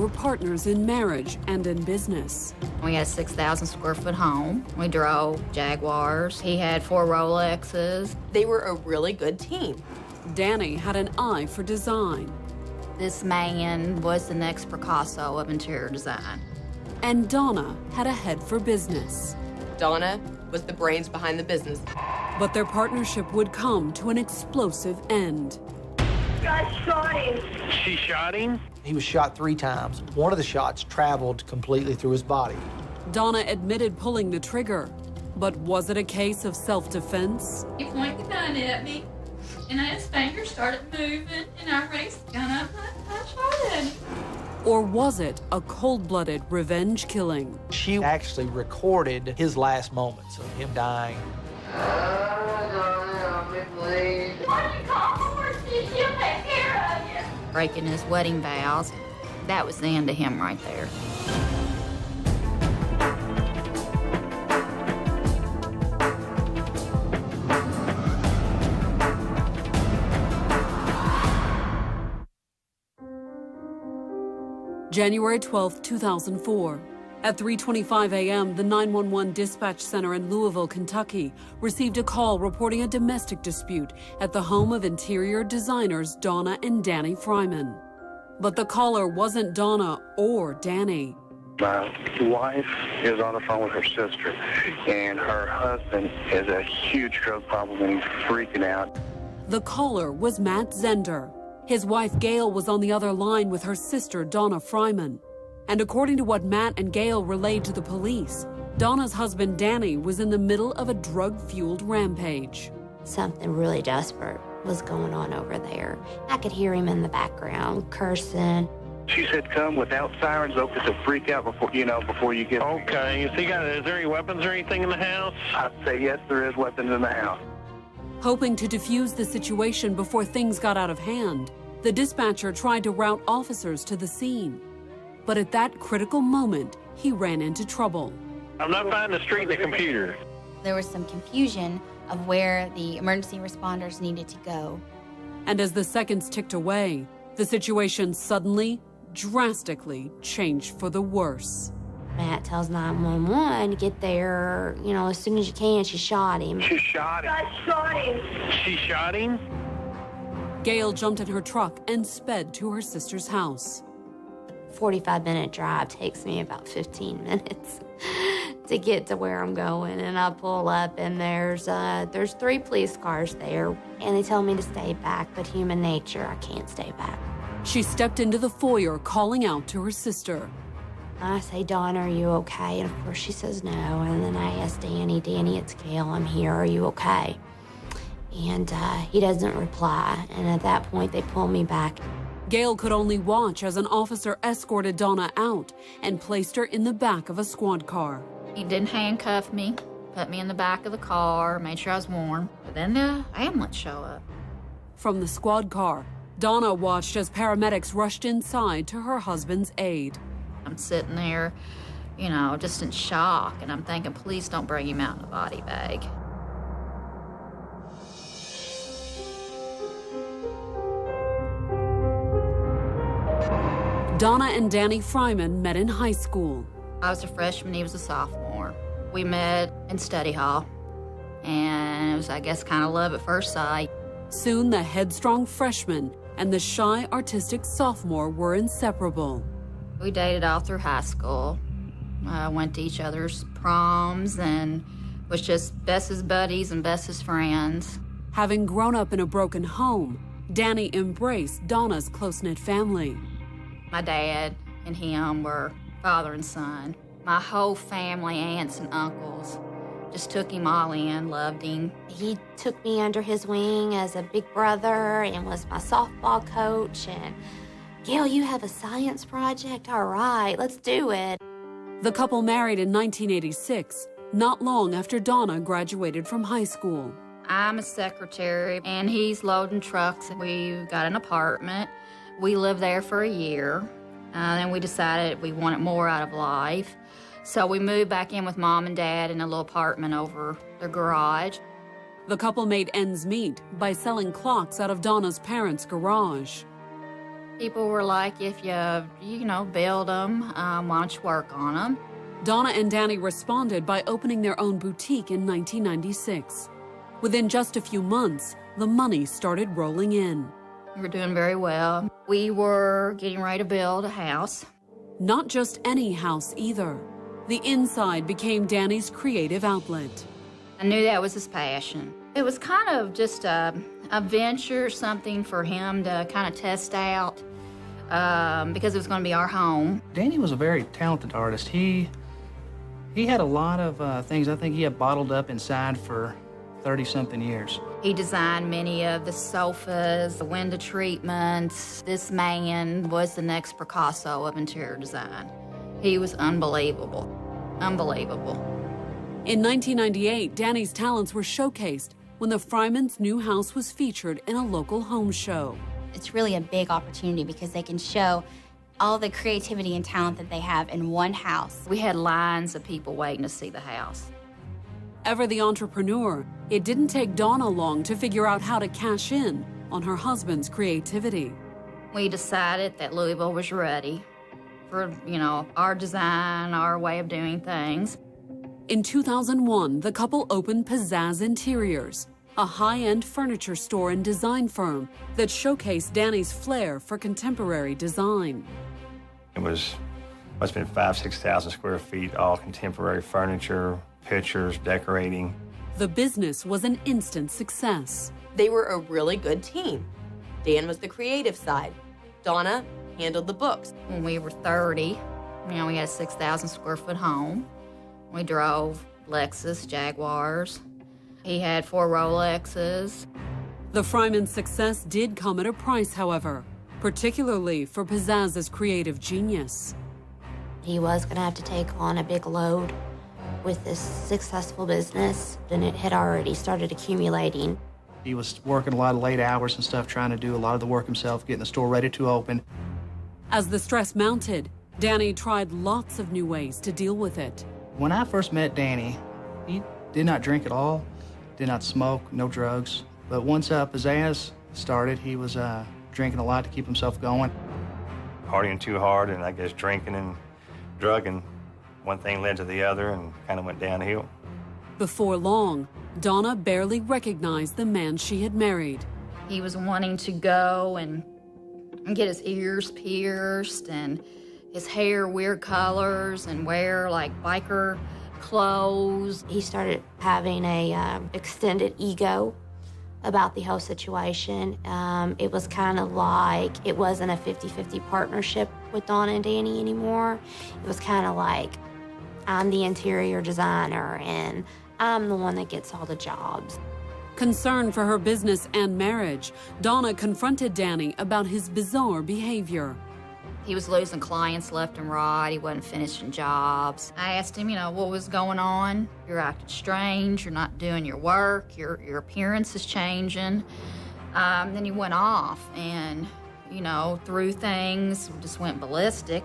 were partners in marriage and in business. We had a 6,000 square foot home. We drove Jaguars. He had 4 Rolexes. They were a really good team. Danny had an eye for design. This man was the next Picasso of interior design. And Donna had a head for business. Donna was the brains behind the business. But their partnership would come to an explosive end. I shot him. She shot him? He was shot 3 times. One of the shots traveled completely through his body. Donna admitted pulling the trigger, but was it a case of self-defense? He pointed the gun at me, and his fingers started moving, and I raised the gun up and I shot at him. Or was it a cold-blooded revenge killing? She actually recorded his last moments of him dying. Why did you call for? She'll take care of you. Breaking his wedding vows. That was the end of him right there. January 12, 2004. At 3:25 a.m., the 911 dispatch center in Louisville, Kentucky, received a call reporting a domestic dispute at the home of interior designers Donna and Danny Fryman. But the caller wasn't Donna or Danny. My wife is on the phone with her sister, and her husband has a huge drug problem and he's freaking out. The caller was Matt Zender. His wife, Gail, was on the other line with her sister, Donna Fryman. And according to what Matt and Gail relayed to the police, Donna's husband, Danny, was in the middle of a drug-fueled rampage. Something really desperate was going on over there. I could hear him in the background cursing. She said come without sirens, though, because he'll freak out before you get... Okay, is there any weapons or anything in the house? I'd say yes, there is weapons in the house. Hoping to defuse the situation before things got out of hand, the dispatcher tried to route officers to the scene. But at that critical moment, he ran into trouble. I'm not finding the street in the computer. There was some confusion of where the emergency responders needed to go. And as the seconds ticked away, the situation suddenly, drastically changed for the worse. Matt tells 911 to get there, as soon as you can. She shot him. She shot him? I shot him. She shot him? Gail jumped in her truck and sped to her sister's house. 45-minute drive takes me about 15 minutes to get to where I'm going. And I pull up, and there's 3 police cars there. And they tell me to stay back, but human nature, I can't stay back. She stepped into the foyer, calling out to her sister. I say, Donna, are you okay? And of course she says no. And then I ask Danny, it's Gail, I'm here, are you okay? And he doesn't reply. And at that point, they pull me back. Gail could only watch as an officer escorted Donna out and placed her in the back of a squad car. He didn't handcuff me, put me in the back of the car, made sure I was warm. But then the ambulance showed up. From the squad car, Donna watched as paramedics rushed inside to her husband's aid. I'm sitting there, just in shock, and I'm thinking, please don't bring him out in a body bag. Donna and Danny Fryman met in high school. I was a freshman, he was a sophomore. We met in study hall, and it was, I guess, kind of love at first sight. Soon, the headstrong freshman and the shy, artistic sophomore were inseparable. We dated all through high school. Went to each other's proms and was just bestest buddies and bestest friends. Having grown up in a broken home, Danny embraced Donna's close-knit family. My dad and him were father and son. My whole family, aunts and uncles, just took him all in, loved him. He took me under his wing as a big brother and was my softball coach. And, Gail, you have a science project? All right, let's do it. The couple married in 1986, not long after Donna graduated from high school. I'm a secretary, and he's loading trucks. We got an apartment. We lived there for a year. Then we decided we wanted more out of life. So we moved back in with Mom and Dad in a little apartment over their garage. The couple made ends meet by selling clocks out of Donna's parents' garage. People were like, if you build them, why don't you work on them? Donna and Danny responded by opening their own boutique in 1996. Within just a few months, the money started rolling in. We were doing very well. We were getting ready to build a house. Not just any house either. The inside became Danny's creative outlet. I knew that was his passion. It was kind of just a venture, something for him to kind of test out because it was going to be our home. Danny was a very talented artist. He had a lot of things I think he had bottled up inside for 30-something years. He designed many of the sofas, the window treatments. This man was the next Picasso of interior design. He was unbelievable, unbelievable. In 1998, Danny's talents were showcased when the Fryman's new house was featured in a local home show. It's really a big opportunity because they can show all the creativity and talent that they have in one house. We had lines of people waiting to see the house. Ever the entrepreneur, it didn't take Donna long to figure out how to cash in on her husband's creativity. We decided that Louisville was ready for, our design, our way of doing things. In 2001, the couple opened Pizzazz Interiors, a high-end furniture store and design firm that showcased Danny's flair for contemporary design. It must have been 5,000-6,000 square feet, all contemporary furniture, pictures, decorating. The business was an instant success. They were a really good team. Dan was the creative side. Donna handled the books. When we were 30, we had a 6,000 square foot home. We drove Lexus, Jaguars. He had 4 Rolexes. The Fryman's success did come at a price, however, particularly for Pizzazz's creative genius. He was going to have to take on a big load with this successful business, and it had already started accumulating. He was working a lot of late hours and stuff, trying to do a lot of the work himself, getting the store ready to open. As the stress mounted, Danny tried lots of new ways to deal with it. When I first met Danny, he did not drink at all, did not smoke, no drugs. But once Pizzazz started, he was drinking a lot to keep himself going. Partying too hard and I guess drinking and drugging. One thing led to the other and kind of went downhill. Before long, Donna barely recognized the man she had married. He was wanting to go and get his ears pierced and his hair weird colors and wear like biker clothes. He started having a extended ego about the whole situation. It was kind of like it wasn't a 50-50 partnership with Donna and Danny anymore. It was kind of like, I'm the interior designer and I'm the one that gets all the jobs. Concerned for her business and marriage, Donna confronted Danny about his bizarre behavior. He was losing clients left and right. He wasn't finishing jobs. I asked him, what was going on. You're acting strange. You're not doing your work. Your appearance is changing. Then he went off and, threw things, just went ballistic.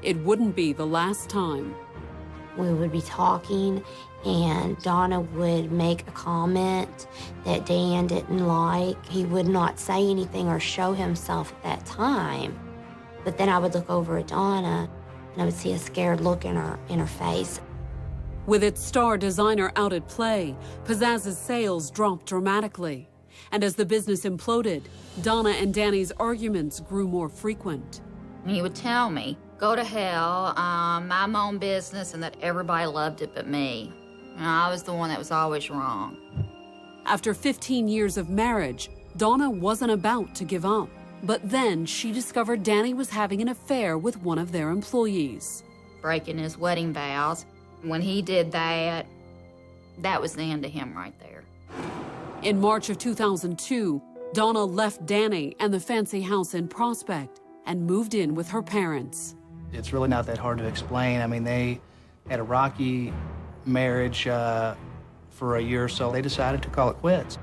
It wouldn't be the last time. We would be talking, and Donna would make a comment that Dan didn't like. He would not say anything or show himself at that time. But then I would look over at Donna, and I would see a scared look in her face. With its star designer out at play, Pizzazz's sales dropped dramatically. And as the business imploded, Donna and Danny's arguments grew more frequent. He would tell me, go to hell, mind my own business, and that everybody loved it but me. I was the one that was always wrong. After 15 years of marriage, Donna wasn't about to give up. But then she discovered Danny was having an affair with one of their employees. Breaking his wedding vows. When he did that, that was the end of him right there. In March of 2002, Donna left Danny and the fancy house in Prospect and moved in with her parents. It's really not that hard to explain. I mean, they had a rocky marriage for a year or so. They decided to call it quits.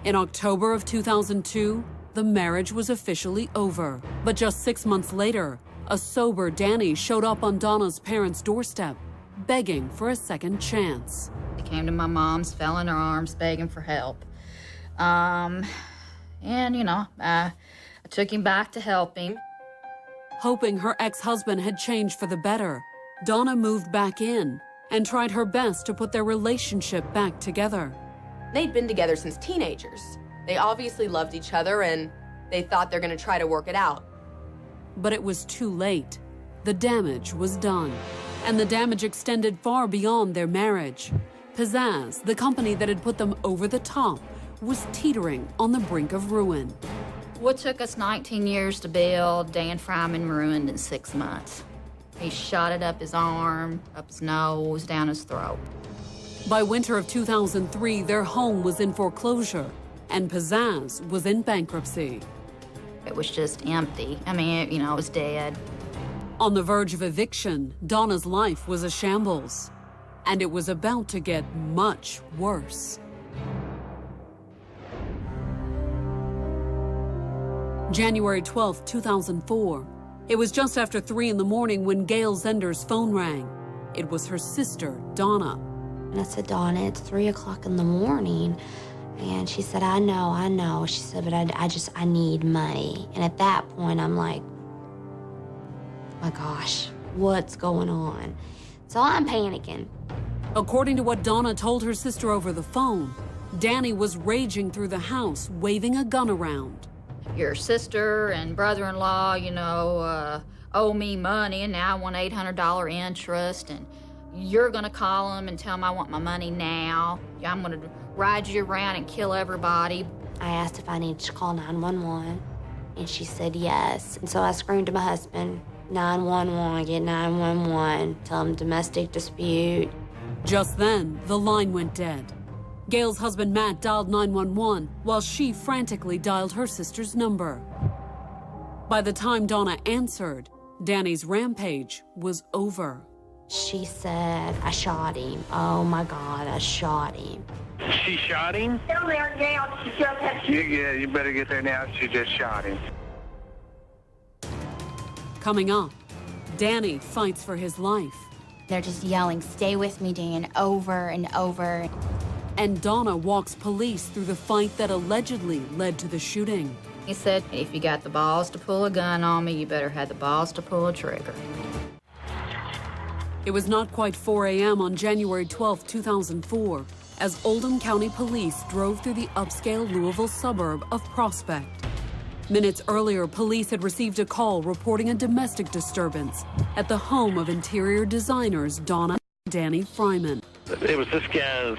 In October of 2002, the marriage was officially over. But just 6 months later, a sober Danny showed up on Donna's parents' doorstep, begging for a second chance. He came to my mom's, fell in her arms, begging for help. I took him back to help him. Hoping her ex-husband had changed for the better, Donna moved back in and tried her best to put their relationship back together. They'd been together since teenagers. They obviously loved each other and they thought they're going to try to work it out. But it was too late. The damage was done, and the damage extended far beyond their marriage. Pizzazz, the company that had put them over the top, was teetering on the brink of ruin. What took us 19 years to build, Dan Fryman ruined in 6 months. He shot it up his arm, up his nose, down his throat. By winter of 2003, their home was in foreclosure, and Pizzazz was in bankruptcy. It was just empty. I mean, it was dead. On the verge of eviction, Donna's life was a shambles, and it was about to get much worse. January 12, 2004. It was just after 3 in the morning when Gail Zender's phone rang. It was her sister, Donna. And I said, Donna, it's 3 o'clock in the morning. And she said, I know. She said, but I need money. And at that point, I'm like, my gosh, what's going on? So I'm panicking. According to what Donna told her sister over the phone, Danny was raging through the house, waving a gun around. Your sister and brother-in-law, owe me money, and now I want $800 interest, and you're gonna call them and tell them I want my money now. I'm gonna ride you around and kill everybody. I asked if I needed to call 911, and she said yes. And so I screamed to my husband, 911, get 911, tell him domestic dispute. Just then, the line went dead. Gail's husband, Matt, dialed 911 while she frantically dialed her sister's number. By the time Donna answered, Danny's rampage was over. She said, I shot him. Oh my God, I shot him. She shot him? Down there, Gail. She just had Yeah, you better get there now. She just shot him. Coming up, Danny fights for his life. They're just yelling, stay with me, Dan, over and over. And Donna walks police through the fight that allegedly led to the shooting. He said, if you got the balls to pull a gun on me, you better have the balls to pull a trigger. It was not quite 4 a.m. on January 12, 2004, as Oldham County Police drove through the upscale Louisville suburb of Prospect. Minutes earlier, police had received a call reporting a domestic disturbance at the home of interior designers Donna and Danny Fryman. It was this guy's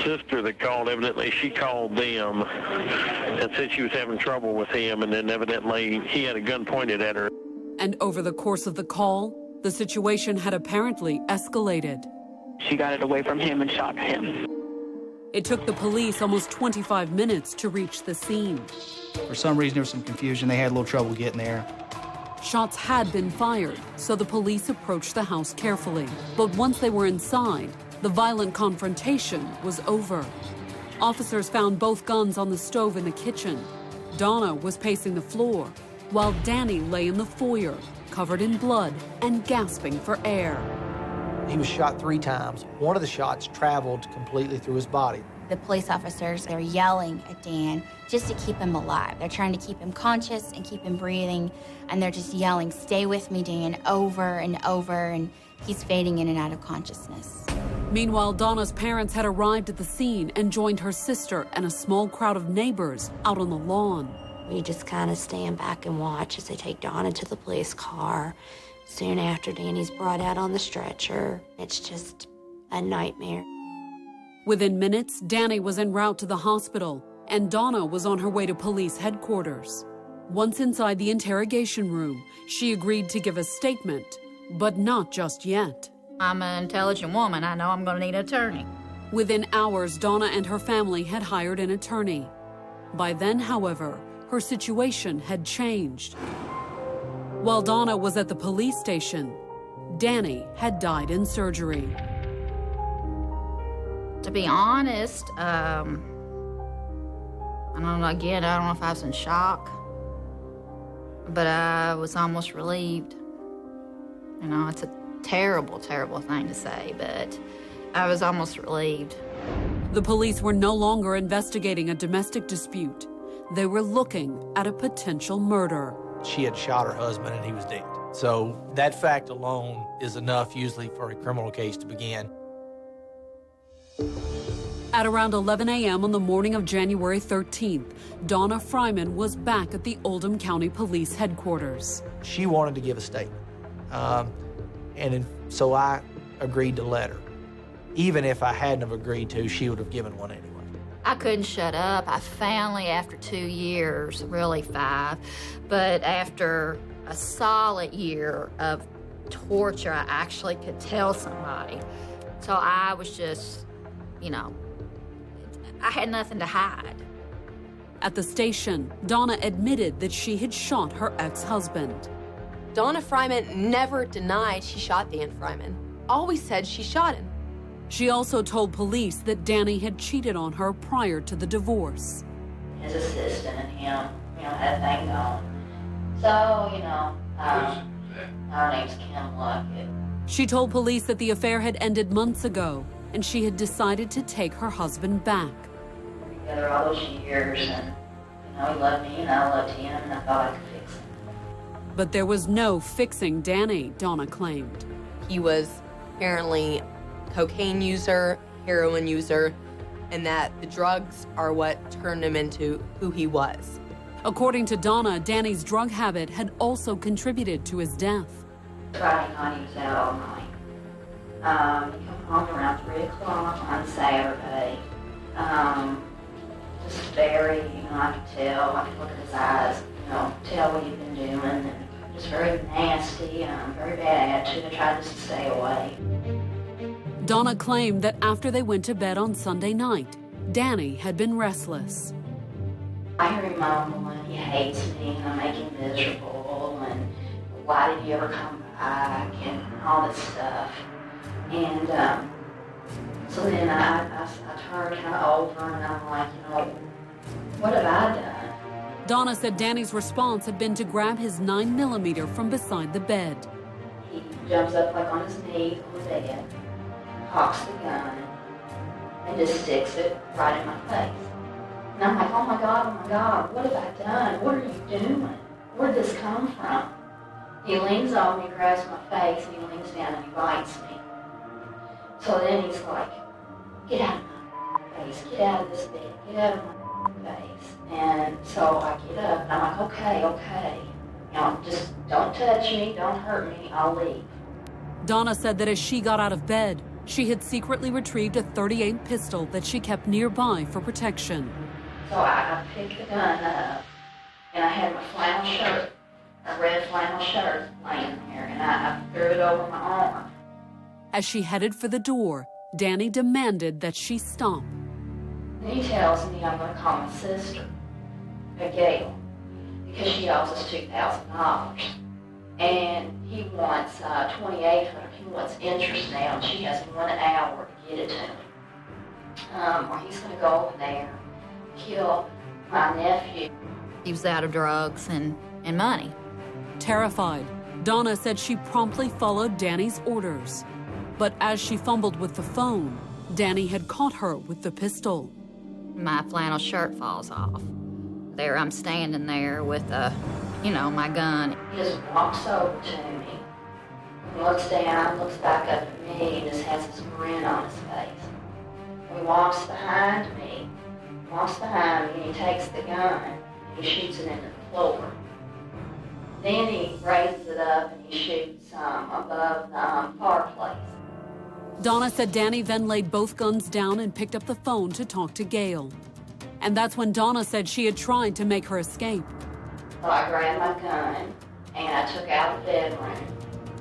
sister that called. Evidently, she called them and said she was having trouble with him, and then evidently he had a gun pointed at her. And over the course of the call, the situation had apparently escalated. She got it away from him and shot him. It took the police almost 25 minutes to reach the scene. For some reason, there was some confusion. They had a little trouble getting there. Shots had been fired, so the police approached the house carefully. But once they were inside, the violent confrontation was over. Officers found both guns on the stove in the kitchen. Donna was pacing the floor, while Danny lay in the foyer, covered in blood and gasping for air. He was shot 3 times. One of the shots traveled completely through his body. The police officers, they're yelling at Dan just to keep him alive. They're trying to keep him conscious and keep him breathing, and they're just yelling, stay with me, Dan, over and over, and he's fading in and out of consciousness. Meanwhile, Donna's parents had arrived at the scene and joined her sister and a small crowd of neighbors out on the lawn. We just kind of stand back and watch as they take Donna to the police car. Soon after, Danny's brought out on the stretcher. It's just a nightmare. Within minutes, Danny was en route to the hospital, and Donna was on her way to police headquarters. Once inside the interrogation room, she agreed to give a statement, but not just yet. I'm an intelligent woman. I know I'm going to need an attorney. Within hours, Donna and her family had hired an attorney. By then, however, her situation had changed. While Donna was at the police station, Danny had died in surgery. To be honest, I don't know if I was in shock, but I was almost relieved. It's a terrible, terrible thing to say, but I was almost relieved. The police were no longer investigating a domestic dispute. they were looking at a potential murder. She had shot her husband and he was dead. So that fact alone is enough usually for a criminal case to begin. At around 11 a.m. on the morning of January 13th, Donna Fryman was back at the Oldham County Police Headquarters. She wanted to give a statement. So I agreed to let her. Even if I hadn't have agreed to, she would have given one anyway. I couldn't shut up. I finally, after 2 years, really 5, but after a solid year of torture, I actually could tell somebody. So I was just, I had nothing to hide. At the station, Donna admitted that she had shot her ex-husband. Donna Fryman never denied she shot Dan Fryman. Always said she shot him. She also told police that Danny had cheated on her prior to the divorce. His assistant and him, had a thing going. So, our name's Kim Luckett. She told police that the affair had ended months ago, and she had decided to take her husband back. Together all those years, and, he loved me, and I loved him, and I thought I could fix him. But there was no fixing Danny, Donna claimed. He was apparently a cocaine user, heroin user, and that the drugs are what turned him into who he was. According to Donna, Danny's drug habit had also contributed to his death. Friday night, he was out all night. He come home around 3 o'clock on Saturday. Just very, I could tell, I could look at his eyes, tell what he'd been doing, and just very nasty, very bad attitude. I tried just to stay away. Donna claimed that after they went to bed on Sunday night, Danny had been restless. I hear him mumbling, he hates me, and I make him miserable, and why did you ever come back, and all this stuff. And so then I turned kind of over, and I'm like, what have I done? Donna said Danny's response had been to grab his 9mm from beside the bed. He jumps up like on his knees on the bed, cocks the gun, and just sticks it right in my face. And I'm like, oh my God, what have I done? What are you doing? Where did this come from? He leans over me, grabs my face, and he leans down and he bites me. So then he's like, get out of my face, get out of this bed, get out of my face. And so I get up and I'm like, okay. Just don't touch me, don't hurt me, I'll leave. Donna said that as she got out of bed, she had secretly retrieved a .38 pistol that she kept nearby for protection. So I picked the gun up, and I had my flannel shirt, a red flannel shirt laying there, and I threw it over my arm. As she headed for the door, Danny demanded that she stop. And he tells me I'm going to call my sister, Gail, because she owes us $2,000. And he wants $2,800. He wants interest now, and she has 1 hour to get it to me. Or he's going to go over there, kill my nephew. He was out of drugs and money. Terrified, Donna said she promptly followed Danny's orders. But as she fumbled with the phone, Danny had caught her with the pistol. My flannel shirt falls off. There I'm standing there with, my gun. He just walks over to me, looks down, looks back up at me, and just has this grin on his face. He walks behind me, and he takes the gun, and he shoots it into the floor. Then he raises it up and he shoots above the fireplace. Donna said Danny then laid both guns down and picked up the phone to talk to Gail. And that's when Donna said she had tried to make her escape. So I grabbed my gun and I took out the bedroom.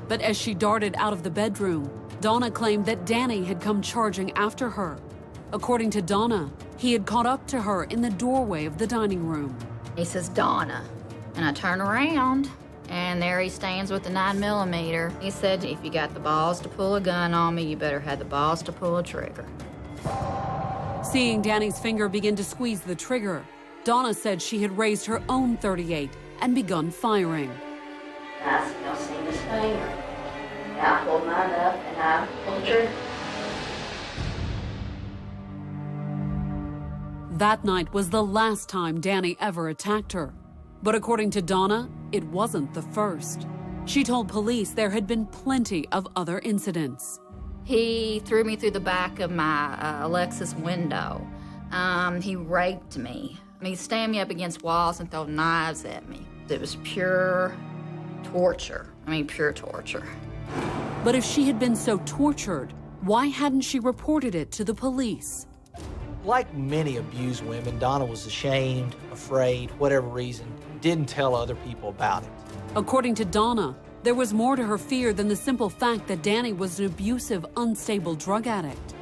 But as she darted out of the bedroom, Donna claimed that Danny had come charging after her. According to Donna, he had caught up to her in the doorway of the dining room. He says, Donna. And I turn around, and there he stands with the 9mm. He said, if you got the balls to pull a gun on me, you better have the balls to pull a trigger. Seeing Danny's finger begin to squeeze the trigger, Donna said she had raised her own .38 and begun firing. And I seen his finger. And I pulled mine up and I pulled the trigger. That night was the last time Danny ever attacked her. But according to Donna, it wasn't the first. She told police there had been plenty of other incidents. He threw me through the back of my Lexus window. He raped me. He'd stand me up against walls and throw knives at me. It was pure torture. Pure torture. But if she had been so tortured, why hadn't she reported it to the police? Like many abused women, Donna was ashamed, afraid, whatever reason, didn't tell other people about it. According to Donna, there was more to her fear than the simple fact that Danny was an abusive, unstable drug addict.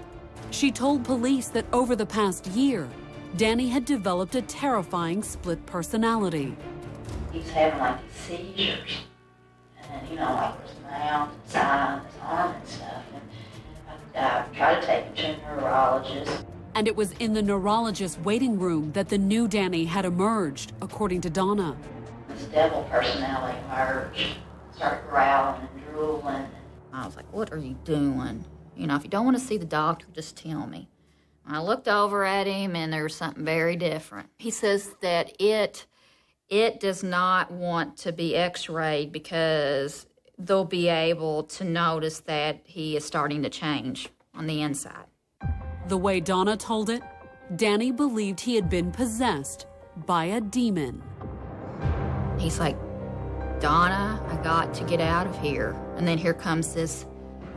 She told police that over the past year, Danny had developed a terrifying split personality. He was having like these seizures. And his mouth and side and his arm and stuff. And I tried to take him to a neurologist. And it was in the neurologist's waiting room that the new Danny had emerged, according to Donna. This devil personality emerged, started growling and drooling. I was like, what are you doing? If you don't want to see the doctor, just tell me. I looked over at him, and there was something very different. He says that it does not want to be x-rayed because they'll be able to notice that he is starting to change on the inside. The way Donna told it, Danny believed he had been possessed by a demon. He's like, Donna, I got to get out of here. And then here comes this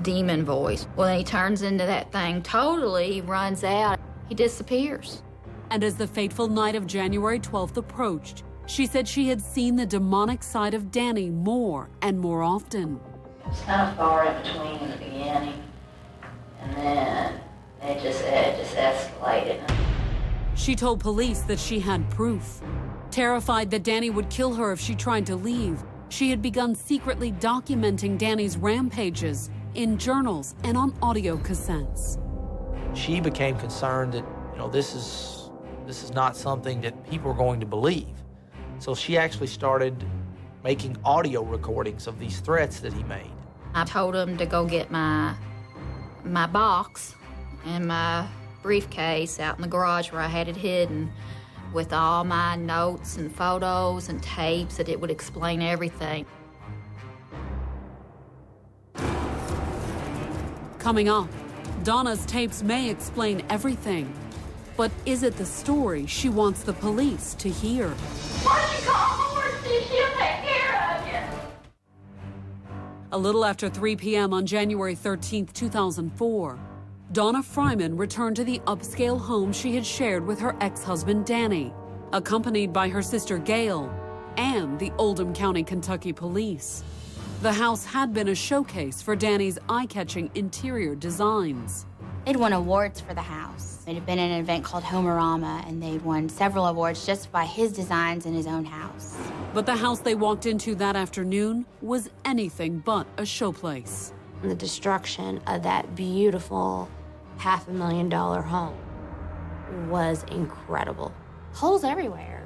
demon voice. Well, then he turns into that thing totally, he runs out, he disappears. And as the fateful night of January 12th approached, she said she had seen the demonic side of Danny more and more often. It was kind of far in between in the beginning, and then it just escalated. She told police that she had proof. Terrified that Danny would kill her if she tried to leave, she had begun secretly documenting Danny's rampages in journals and on audio cassettes. She became concerned that, this is not something that people are going to believe. So she actually started making audio recordings of these threats that he made. I told him to go get my box and my briefcase out in the garage where I had it hidden with all my notes and photos and tapes that it would explain everything. Coming up, Donna's tapes may explain everything. But is it the story she wants the police to hear? Why don't you call Morty? She'll take care of you. A little after 3 p.m. on January 13th, 2004, Donna Fryman returned to the upscale home she had shared with her ex-husband Danny, accompanied by her sister Gail and the Oldham County, Kentucky police. The house had been a showcase for Danny's eye-catching interior designs. They'd won awards for the house. It had been an event called Homerama, and they'd won several awards just by his designs in his own house. But the house they walked into that afternoon was anything but a showplace. The destruction of that beautiful $500,000 home was incredible. Holes everywhere.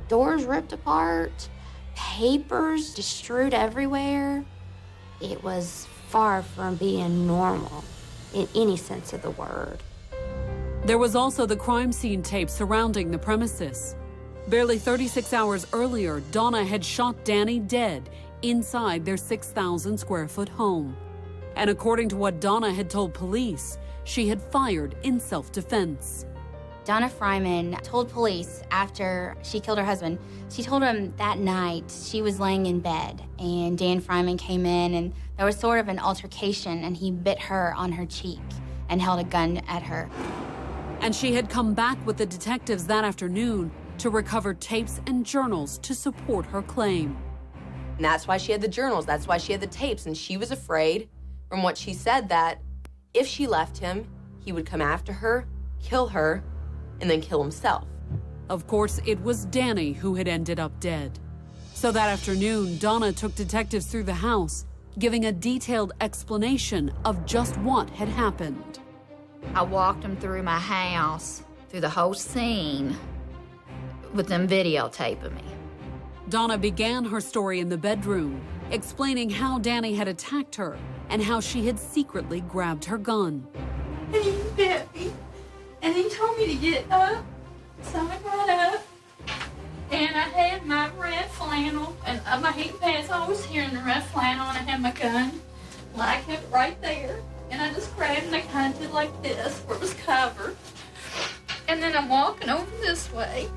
Doors ripped apart, papers strewed everywhere. It was far from being normal in any sense of the word. There was also the crime scene tape surrounding the premises. Barely 36 hours earlier, Donna had shot Danny dead inside their 6,000 square foot home. And according to what Donna had told police, she had fired in self-defense. Donna Fryman told police after she killed her husband, she told him that night she was laying in bed and Dan Fryman came in and there was sort of an altercation and he bit her on her cheek and held a gun at her. And she had come back with the detectives that afternoon to recover tapes and journals to support her claim. And that's why she had the journals, that's why she had the tapes, and she was afraid, from what she said, that if she left him, he would come after her, kill her, and then kill himself. Of course, it was Danny who had ended up dead. So that afternoon, Donna took detectives through the house, giving a detailed explanation of just what had happened. I walked them through my house, through the whole scene, with them videotaping me. Donna began her story in the bedroom, explaining how Danny had attacked her and how she had secretly grabbed her gun. And he bit me. And he told me to get up So I got up, and I had my red flannel, and my heat pads, I was here in the red flannel, and I had my gun. Well, I kept it right there, and I just grabbed it, and I kind of did like this, where it was covered. And then I'm walking over this way.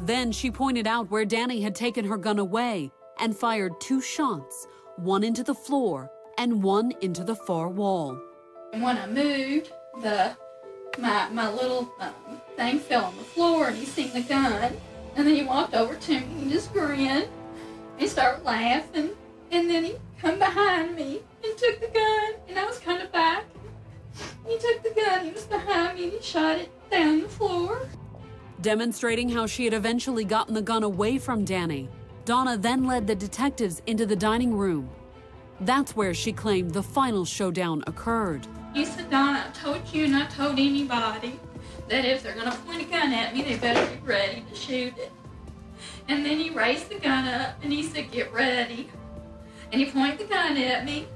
Then she pointed out where Danny had taken her gun away and fired 2 shots, one into the floor and one into the far wall. And when I moved, my little thing fell on the floor, and he seen the gun. And then he walked over to me and just grinned. He started laughing, and then he come behind me and took the gun, and I was kind of back. He took the gun, he was behind me, and he shot it down the floor. Demonstrating how she had eventually gotten the gun away from Danny, Donna then led the detectives into the dining room. That's where she claimed the final showdown occurred. He said, Donna, I told you and I told anybody that if they're going to point a gun at me, they better be ready to shoot it. And then he raised the gun up and he said, get ready. And he pointed the gun at me,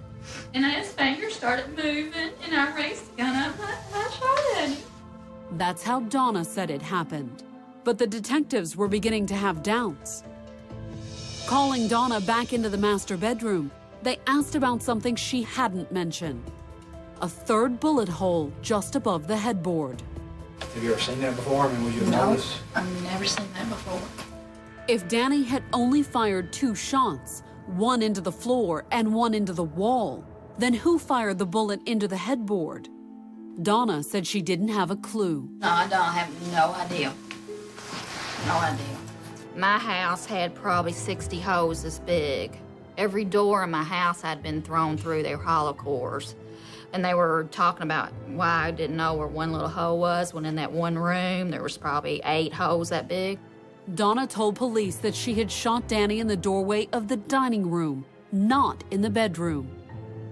and his fingers started moving, and I raised the gun up and I shot at him. That's how Donna said it happened. But the detectives were beginning to have doubts. Calling Donna back into the master bedroom, they asked about something she hadn't mentioned. A 3rd bullet hole just above the headboard. Have you ever seen that before? I mean, would you have noticed? I've never seen that before. If Danny had only fired 2 shots, one into the floor and one into the wall, then who fired the bullet into the headboard? Donna said she didn't have a clue. No, I don't have no idea. No idea. My house had probably 60 holes this big. Every door in my house had been thrown through. They were hollow cores. And they were talking about why I didn't know where one little hole was, when in that one room there was probably 8 holes that big. Donna told police that she had shot Danny in the doorway of the dining room, not in the bedroom.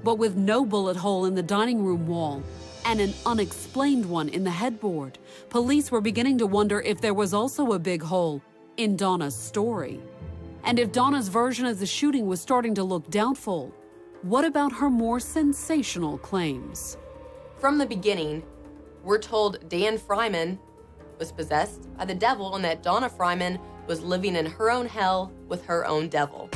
But with no bullet hole in the dining room wall and an unexplained one in the headboard, police were beginning to wonder if there was also a big hole in Donna's story. And if Donna's version of the shooting was starting to look doubtful, what about her more sensational claims? From the beginning, we're told Dan Fryman was possessed by the devil and that Donna Fryman was living in her own hell with her own devil.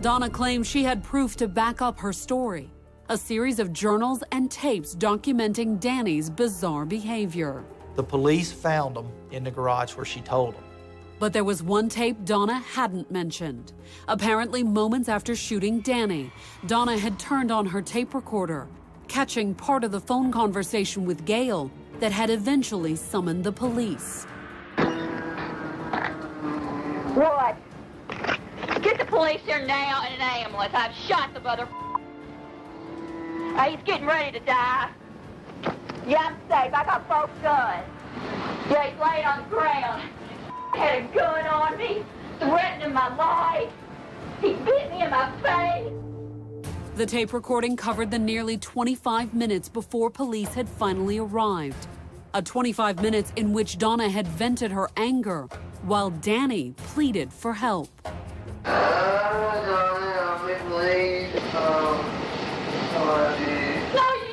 Donna claims she had proof to back up her story, a series of journals and tapes documenting Danny's bizarre behavior. The police found them in the garage where she told them. But there was one tape Donna hadn't mentioned. Apparently, moments after shooting Danny, Donna had turned on her tape recorder, catching part of the phone conversation with Gail that had eventually summoned the police. What? Get the police here now in an ambulance. I've shot the mother. He's getting ready to die. Yeah, I'm safe. I got both guns. Yeah, he's laying on the ground. Had a gun on me, threatening my life. He bit me in my face. The tape recording covered the nearly 25 minutes before police had finally arrived. A 25 minutes in which Donna had vented her anger while Danny pleaded for help. No, you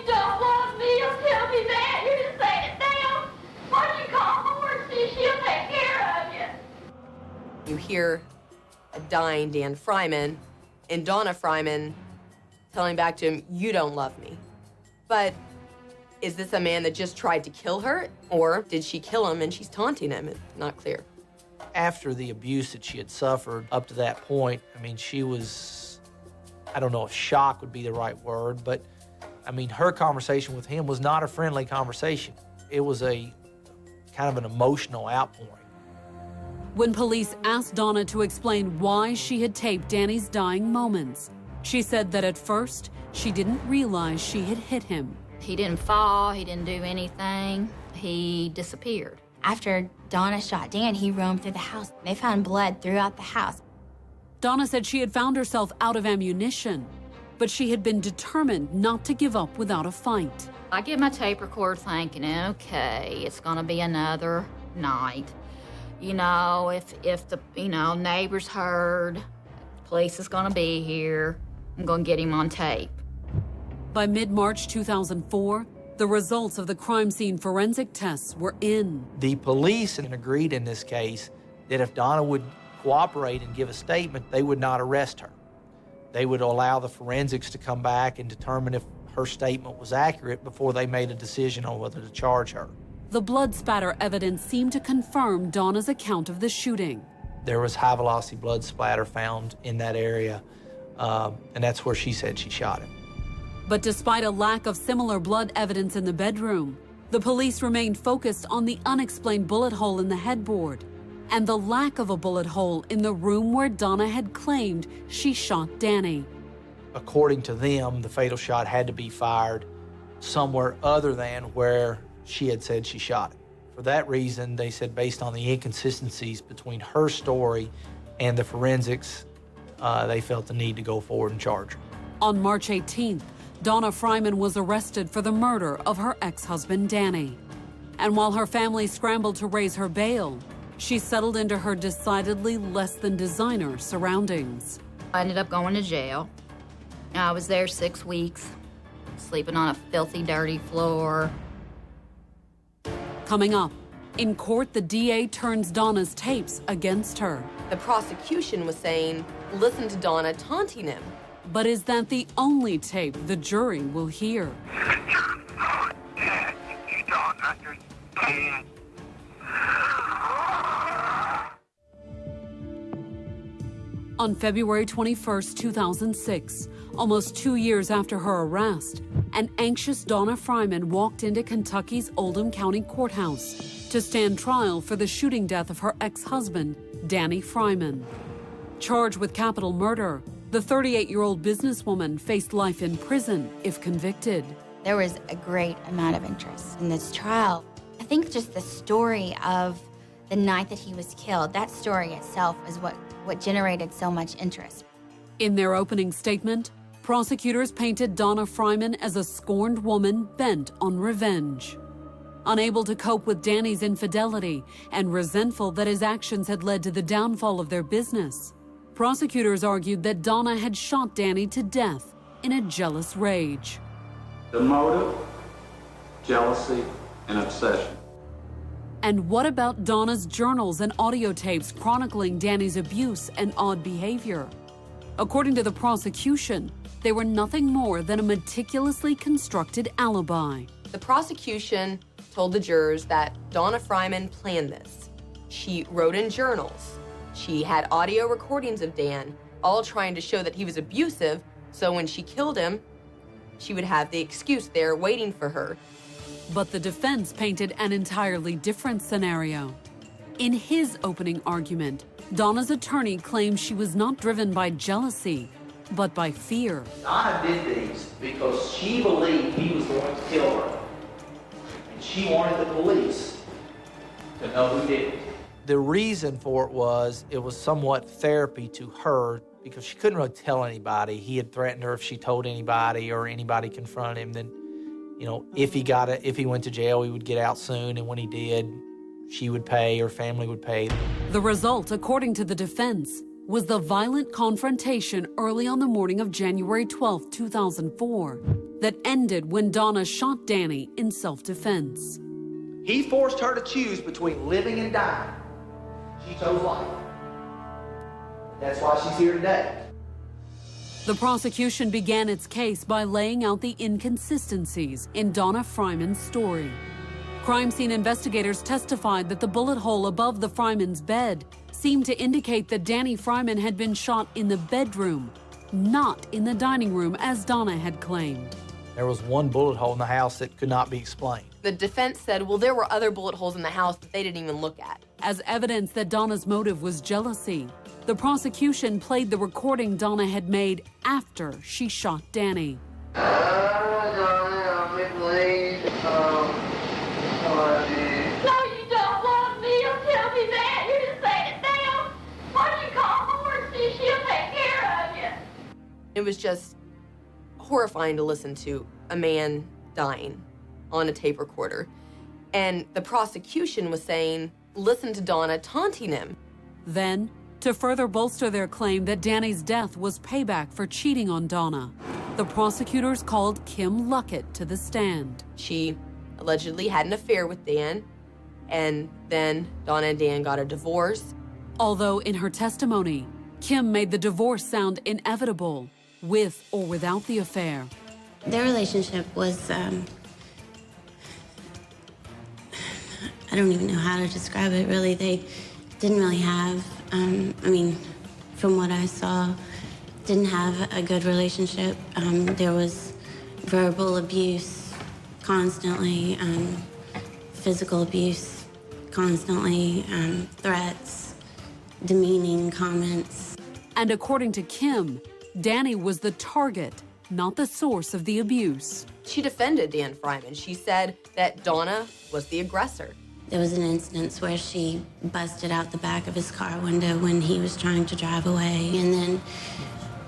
don't love me. You'll tell me that. You're just saying it now. Why don't you call Horsey? She'll take care of you. You hear a dying Dan Fryman and Donna Fryman telling back to him, you don't love me. But is this a man that just tried to kill her, or did she kill him and she's taunting him? It's not clear. After the abuse that she had suffered up to that point, I mean, she was, I don't know if shock would be the right word, but I mean, her conversation with him was not a friendly conversation. It was a kind of an emotional outpouring. When police asked Donna to explain why she had taped Danny's dying moments, she said that at first, she didn't realize she had hit him. He didn't fall, he didn't do anything, he disappeared. After Donna shot Dan, he roamed through the house. They found blood throughout the house. Donna said she had found herself out of ammunition, but she had been determined not to give up without a fight. I get my tape recorder thinking, okay, it's gonna be another night. You know, if the, neighbors heard, police is gonna be here, I'm gonna get him on tape. By mid-March 2004, The results of the crime scene forensic tests were in. The police agreed in this case that if Donna would cooperate and give a statement, they would not arrest her. They would allow the forensics to come back and determine if her statement was accurate before they made a decision on whether to charge her. The blood spatter evidence seemed to confirm Donna's account of the shooting. There was high-velocity blood splatter found in that area, and that's where she said she shot him. But despite a lack of similar blood evidence in the bedroom, the police remained focused on the unexplained bullet hole in the headboard and the lack of a bullet hole in the room where Donna had claimed she shot Danny. According to them, the fatal shot had to be fired somewhere other than where she had said she shot him. For that reason, they said based on the inconsistencies between her story and the forensics, they felt the need to go forward and charge her. On March 18th, Donna Fryman was arrested for the murder of her ex-husband, Danny. And while her family scrambled to raise her bail, she settled into her decidedly less than designer surroundings. I ended up going to jail. I was there 6 weeks, sleeping on a filthy, dirty floor. Coming up, in court, the DA turns Donna's tapes against her. The prosecution was saying, listen to Donna taunting him. But is that the only tape the jury will hear? On February 21st, 2006, almost 2 years after her arrest, an anxious Donna Fryman walked into Kentucky's Oldham County Courthouse to stand trial for the shooting death of her ex-husband, Danny Fryman. Charged with capital murder, the 38-year-old businesswoman faced life in prison if convicted. There was a great amount of interest in this trial. I think just the story of the night that he was killed, that story itself is what generated so much interest. In their opening statement, prosecutors painted Donna Fryman as a scorned woman bent on revenge. Unable to cope with Danny's infidelity and resentful that his actions had led to the downfall of their business, prosecutors argued that Donna had shot Danny to death in a jealous rage. The motive, jealousy, and obsession. And what about Donna's journals and audio tapes chronicling Danny's abuse and odd behavior? According to the prosecution, they were nothing more than a meticulously constructed alibi. The prosecution told the jurors that Donna Fryman planned this. She wrote in journals. She had audio recordings of Dan, all trying to show that he was abusive, so when she killed him, she would have the excuse there waiting for her. But the defense painted an entirely different scenario. In his opening argument, Donna's attorney claimed she was not driven by jealousy, but by fear. Donna did these because she believed he was going to kill her. And she wanted the police to know who did it. The reason for it was somewhat therapy to her because she couldn't really tell anybody. He had threatened her if she told anybody or anybody confronted him, then, you know, if he went to jail, he would get out soon, and when he did, she would pay, her family would pay. The result, according to the defense, was the violent confrontation early on the morning of January 12, 2004, that ended when Donna shot Danny in self-defense. He forced her to choose between living and dying. She chose life. That's why she's here today. The prosecution began its case by laying out the inconsistencies in Donna Fryman's story. Crime scene investigators testified that the bullet hole above the Fryman's bed seemed to indicate that Danny Fryman had been shot in the bedroom, not in the dining room as Donna had claimed. There was one bullet hole in the house that could not be explained. The defense said, well, there were other bullet holes in the house that they didn't even look at. As evidence that Donna's motive was jealousy, the prosecution played the recording Donna had made after she shot Danny. No, you don't love me. Don't tell me that. You're just saying it now. Why don't you call Morrissey? She'll take care of you. It was just horrifying to listen to a man dying on a tape recorder. And the prosecution was saying, listen to Donna taunting him. Then, to further bolster their claim that Danny's death was payback for cheating on Donna, The prosecutors called Kim Luckett to the stand. She allegedly had an affair with Dan, and then Donna and Dan got a divorce. Although in her testimony, Kim made the divorce sound inevitable, with or without the affair. Their relationship was, I don't even know how to describe it, really. They didn't really have, from what I saw, didn't have a good relationship. There was verbal abuse constantly, physical abuse constantly, threats, demeaning comments. And according to Kim, Danny was the target, not the source of the abuse. She defended Dan Fryman. She said that Donna was the aggressor. There was an instance where she busted out the back of his car window when he was trying to drive away. And then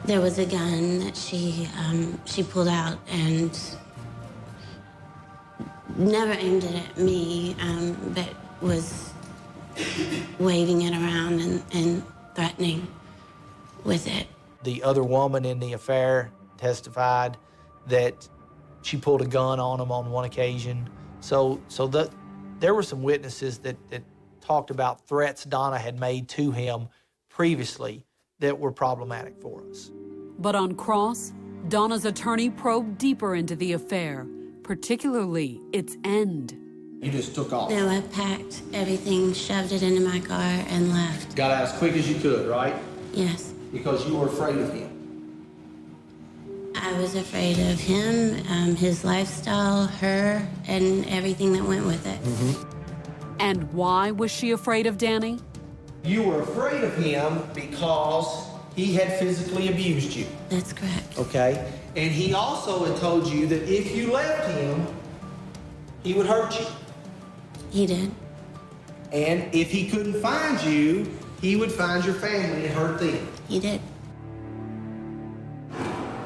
there was a gun that she pulled out and never aimed it at me, but was waving it around and threatening with it. The other woman in the affair testified that she pulled a gun on him on one occasion. There were some witnesses that talked about threats Donna had made to him previously that were problematic for us. But on cross, Donna's attorney probed deeper into the affair, particularly its end. You just took off. No, I packed everything, shoved it into my car, and left. Got out as quick as you could, right? Yes. Because you were afraid of him. I was afraid of him, his lifestyle, her, and everything that went with it. And why was she afraid of Danny? You were afraid of him because he had physically abused you. That's correct. Okay? And he also had told you that if you left him, he would hurt you. He did. And if he couldn't find you, he would find your family and hurt them. He did.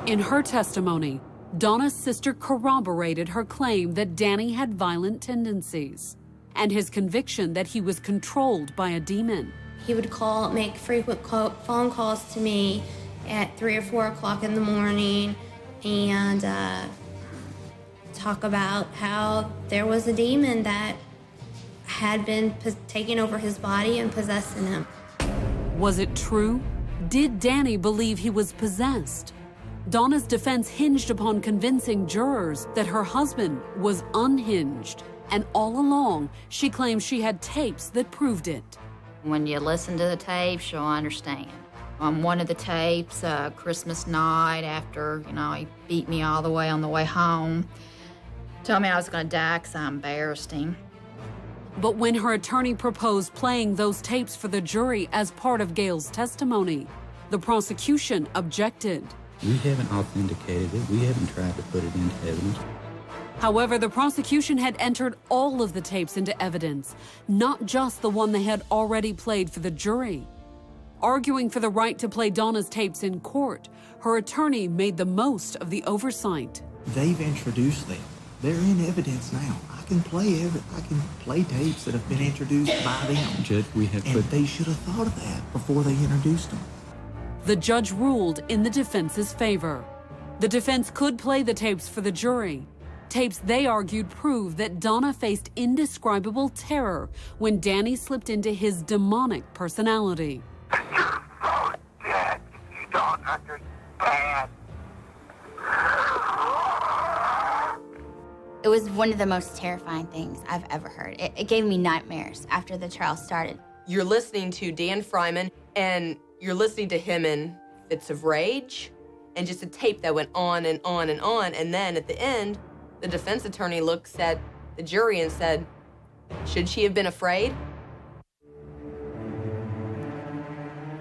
In her testimony, Donna's sister corroborated her claim that Danny had violent tendencies and his conviction that he was controlled by a demon. He would make frequent phone calls to me at 3 or 4 o'clock in the morning and talk about how there was a demon that had been taking over his body and possessing him. Was it true? Did Danny believe he was possessed? Donna's defense hinged upon convincing jurors that her husband was unhinged, and all along, she claimed she had tapes that proved it. When you listen to the tapes, you'll understand. On one of the tapes, Christmas night, after, he beat me all the way on the way home, told me I was going to die because I embarrassed him. But when her attorney proposed playing those tapes for the jury as part of Gail's testimony, the prosecution objected. We haven't authenticated it. We haven't tried to put it into evidence. However, the prosecution had entered all of the tapes into evidence, not just the one they had already played for the jury. Arguing for the right to play Donna's tapes in court, her attorney made the most of the oversight. They've introduced them. They're in evidence now. I can play tapes that have been introduced by them. Judge, they should have thought of that before they introduced them. The judge ruled in the defense's favor. The defense could play the tapes for the jury. Tapes they argued proved that Donna faced indescribable terror when Danny slipped into his demonic personality. You don't understand. It was one of the most terrifying things I've ever heard. It gave me nightmares after the trial started. You're listening to Dan Fryman, and you're listening to him in fits of rage, and just a tape that went on and on and on, and then at the end, the defense attorney looks at the jury and said, should she have been afraid?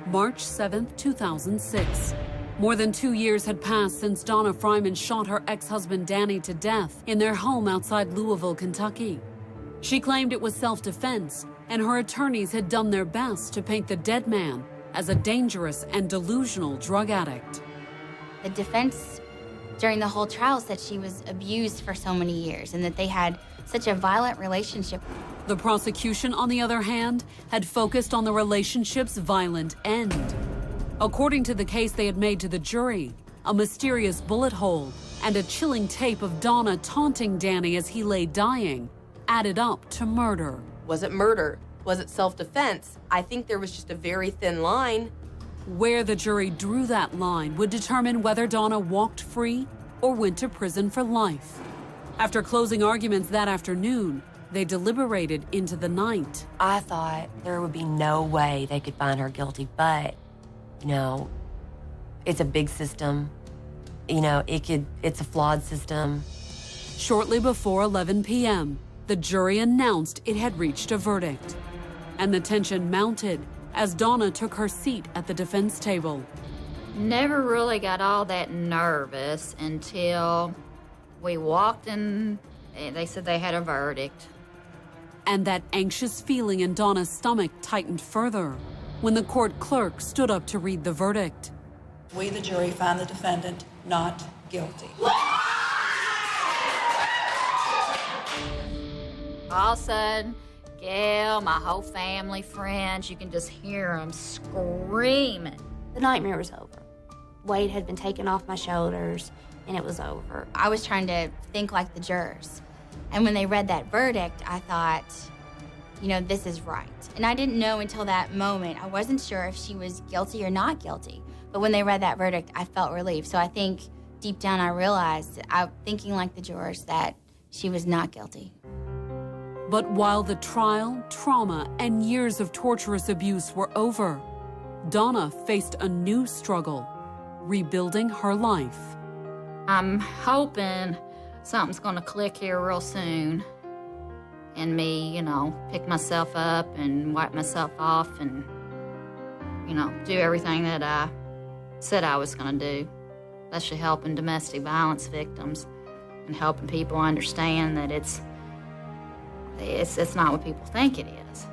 March 7th, 2006. More than 2 years had passed since Donna Fryman shot her ex-husband Danny to death in their home outside Louisville, Kentucky. She claimed it was self-defense, and her attorneys had done their best to paint the dead man as a dangerous and delusional drug addict. The defense during the whole trial said she was abused for so many years and that they had such a violent relationship. The prosecution, on the other hand, had focused on the relationship's violent end. According to the case they had made to the jury, a mysterious bullet hole, and a chilling tape of Donna taunting Danny as he lay dying added up to murder. Was it murder? Was it self-defense? I think there was just a very thin line. Where the jury drew that line would determine whether Donna walked free or went to prison for life. After closing arguments that afternoon, they deliberated into the night. I thought there would be no way they could find her guilty, but, you know, it's a big system. You know, it's a flawed system. Shortly before 11 p.m., the jury announced it had reached a verdict. And the tension mounted as Donna took her seat at the defense table. Never really got all that nervous until we walked in. They said they had a verdict. And that anxious feeling in Donna's stomach tightened further when the court clerk stood up to read the verdict. We, the jury, find the defendant not guilty. All of a sudden, Gail, my whole family, friends, you can just hear them screaming. The nightmare was over. Weight had been taken off my shoulders, and it was over. I was trying to think like the jurors. And when they read that verdict, I thought, you know, this is right. And I didn't know until that moment. I wasn't sure if she was guilty or not guilty. But when they read that verdict, I felt relief. So I think deep down I realized, thinking like the jurors, that she was not guilty. But while the trial, trauma, and years of torturous abuse were over, Donna faced a new struggle, rebuilding her life. I'm hoping something's gonna click here real soon and me, you know, pick myself up and wipe myself off and, you know, do everything that I said I was gonna do, especially helping domestic violence victims and helping people understand that it's not what people think it is.